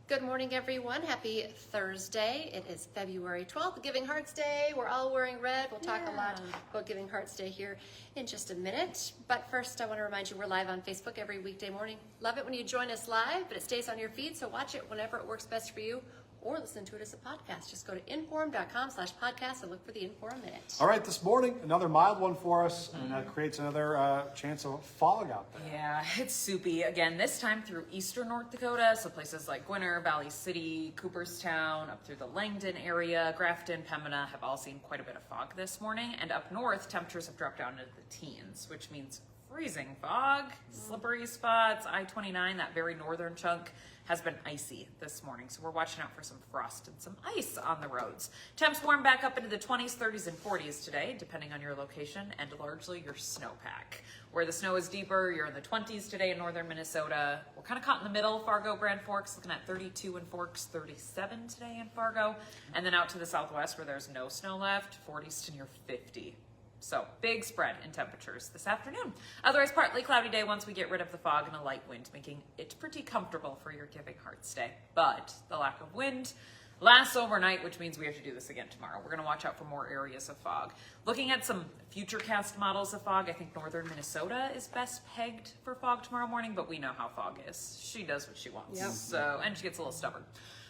Good morning, everyone. Happy Thursday. It is February 12th, Giving Hearts Day. We're all wearing red. We'll talk a lot about Giving Hearts Day here in just a minute. But first, I want to remind you we're live on Facebook every weekday morning. Love it when you join us live, but it stays on your feed, so watch it whenever it works best for you, or listen to it as a podcast. Just go to inform.com/podcast and look for the Inform Minute. All right, this morning, another mild one for us, and that creates another chance of fog out there. Yeah, it's soupy again, this time through eastern North Dakota, so places like Gwinner, Valley City, Cooperstown, up through the Langdon area, Grafton, Pembina have all seen quite a bit of fog this morning, and up north, temperatures have dropped down into the teens, which means freezing fog, slippery spots. I-29, that very northern chunk, has been icy this morning, so we're watching out for some frost and some ice on the roads. Temps warm back up into the 20s, 30s, and 40s today, depending on your location and largely your snowpack. Where the snow is deeper, you're in the 20s today in northern Minnesota. We're kind of caught in the middle. Fargo, Grand Forks, looking at 32 in Forks, 37 today in Fargo. And then out to the southwest where there's no snow left, 40s to near 50. So big spread in temperatures this afternoon. Otherwise, partly cloudy day once we get rid of the fog and a light wind, making it pretty comfortable for your Giving Hearts Day. But the lack of wind lasts overnight, which means we have to do this again tomorrow. We're going to watch out for more areas of fog. Looking at some futurecast models of fog, I think northern Minnesota is best pegged for fog tomorrow morning, but we know how fog is. She does what she wants. Yep. So, and she gets a little stubborn.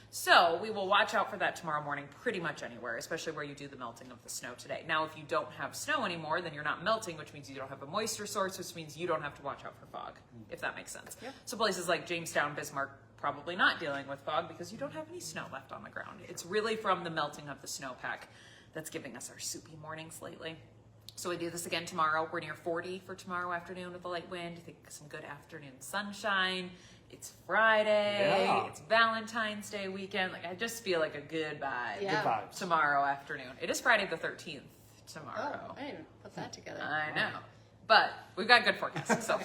So we will watch out for that tomorrow morning pretty much anywhere, especially where you do the melting of the snow today. Now, if you don't have snow anymore, then you're not melting, which means you don't have a moisture source, which means you don't have to watch out for fog, if that makes sense. Yep. So places like Jamestown, Bismarck, probably not dealing with fog because you don't have any snow left on the ground. It's really from the melting of the snowpack that's giving us our soupy mornings lately. So we do this again tomorrow. We're near 40 for tomorrow afternoon with a light wind. I think some good afternoon sunshine. It's Friday. Yeah. It's Valentine's Day weekend. Like I just feel like a good vibe. Yeah. Good vibes. Tomorrow afternoon. It is Friday the 13th tomorrow. Oh, I didn't even put that together. I know. But we've got good forecasts. So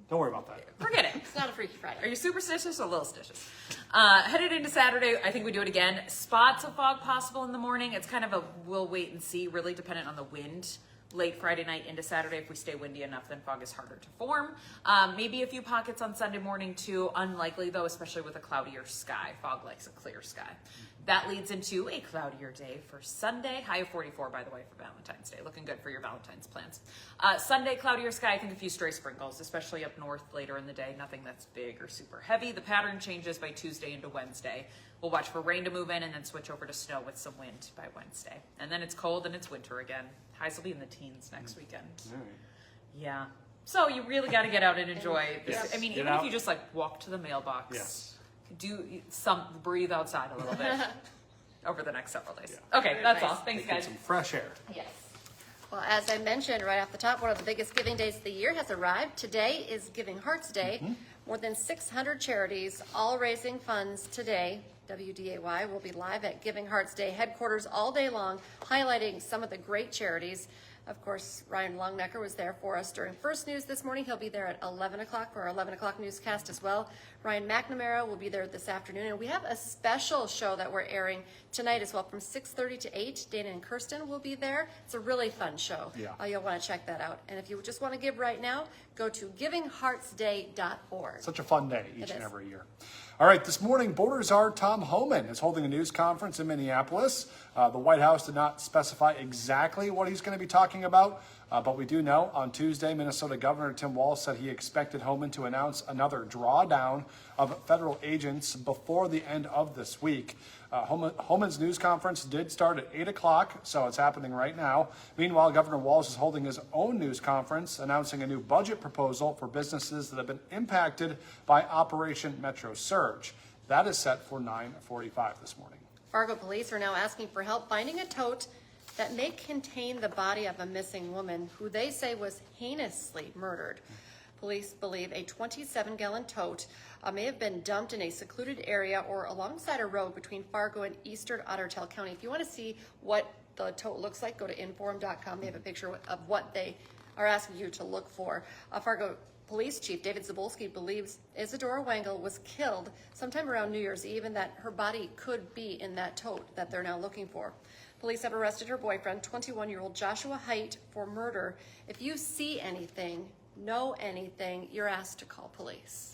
Don't worry about that. forget it. It's not a Freaky Friday. Are you superstitious or little stitious? Headed into Saturday, I think we do it again. Spots of fog possible in the morning. It's kind of a we'll wait and see, really dependent on the wind. Late Friday night into Saturday, if we stay windy enough, then fog is harder to form. Maybe a few pockets on Sunday morning too. Unlikely though, especially with a cloudier sky. Fog likes a clear sky. That leads into a cloudier day for Sunday. High of 44, by the way, for Valentine's Day. Looking good for your Valentine's plans. Sunday, cloudier sky. I think a few stray sprinkles, especially up north later in the day. Nothing that's big or super heavy. The pattern changes by Tuesday into Wednesday. We'll watch for rain to move in and then switch over to snow with some wind by Wednesday. And then it's cold and it's winter again. Highs will be in the teens next weekend. All right. Yeah. So you really got to get out and enjoy this. Yes. I mean, Get even out. if you just like walk to the mailbox, Yes. breathe outside a little bit over the next several days. Yeah. Okay, Very that's nice. all. Thanks, Get guys. some fresh air. Yes. Well, as I mentioned right off the top, one of the biggest giving days of the year has arrived. Today is Giving Hearts Day. More than 600 charities, all raising funds today. WDAY will be live at Giving Hearts Day headquarters all day long, highlighting some of the great charities. Of course, Ryan Longnecker was there for us during First News this morning. He'll be there at 11 o'clock for our 11 o'clock newscast as well. Ryan McNamara will be there this afternoon. And we have a special show that we're airing tonight as well from 6:30 to 8. Dana and Kirsten will be there. It's a really fun show. Yeah. You'll want to check that out. And if you just want to give right now, go to givingheartsday.org. Such a fun day It each and is. every year. All right, this morning, Board Czar Tom Homan is holding a news conference in Minneapolis. The White House did not specify exactly what he's going to be talking about, but we do know on Tuesday, Minnesota Governor Tim Walz said he expected Homan to announce another drawdown of federal agents before the end of this week. Homan's news conference did start at 8 o'clock, so it's happening right now. Meanwhile, Governor Walz is holding his own news conference, announcing a new budget proposal for businesses that have been impacted by Operation Metro Surge. That is set for 9:45 this morning. Fargo police are now asking for help finding a tote that may contain the body of a missing woman who they say was heinously murdered. Police believe a 27-gallon tote may have been dumped in a secluded area or alongside a road between Fargo and eastern Ottertail County. If you want to see what the tote looks like, go to inform.com. They have a picture of what they are asking you to look for. Fargo Police Chief David Zabulski believes Isadora Wangel was killed sometime around New Year's Eve and that her body could be in that tote that they're now looking for. Police have arrested her boyfriend, 21-year-old Joshua Height, for murder. If you see anything, know anything, you're asked to call police.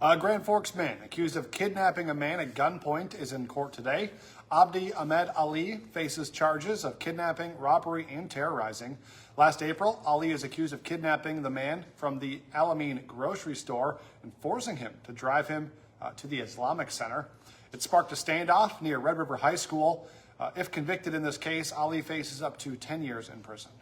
A Grand Forks man accused of kidnapping a man at gunpoint is in court today. Abdi Ahmed Ali faces charges of kidnapping, robbery, and terrorizing. Last April, Ali is accused of kidnapping the man from the Alameen grocery store and forcing him to drive him to the Islamic Center. It sparked a standoff near Red River High School. If convicted in this case, Ali faces up to 10 years in prison.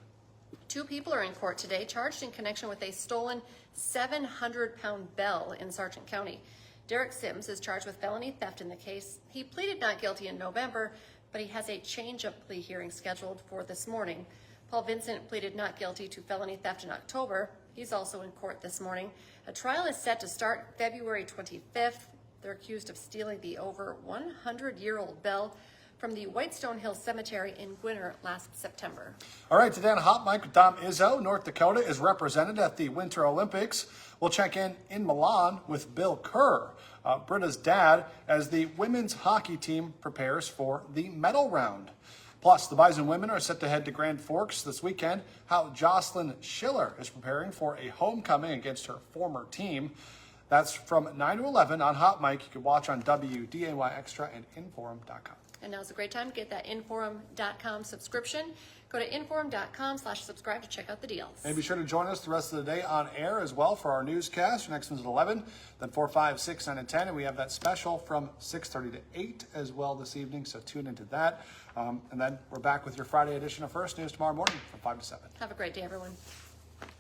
2 people are in court today charged in connection with a stolen 700-pound bell in Sargent County. Derek Sims is charged with felony theft in the case. He pleaded not guilty in November, but he has a change of plea hearing scheduled for this morning. Paul Vincent pleaded not guilty to felony theft in October. He's also in court this morning. A trial is set to start February 25th. They're accused of stealing the over 100-year-old bell from the Whitestone Hill Cemetery in Gwinner last September. All right, today on Hot Mic with Tom Izzo, North Dakota is represented at the Winter Olympics. We'll check in Milan with Bill Kerr, Britta's dad, as the women's hockey team prepares for the medal round. Plus, the Bison women are set to head to Grand Forks this weekend. How Jocelyn Schiller is preparing for a homecoming against her former team. That's from 9 to 11 on Hot Mic. You can watch on WDAY Extra and Inforum.com. And now's a great time to get that Inforum.com subscription. Go to Inforum.com/subscribe to check out the deals. And be sure to join us the rest of the day on air as well for our newscast. Your next one's at 11, then 4, 5, 6, 9, and 10. And we have that special from 6:30 to 8 as well this evening, so tune into that. And then we're back with your Friday edition of First News tomorrow morning from 5 to 7. Have a great day, everyone.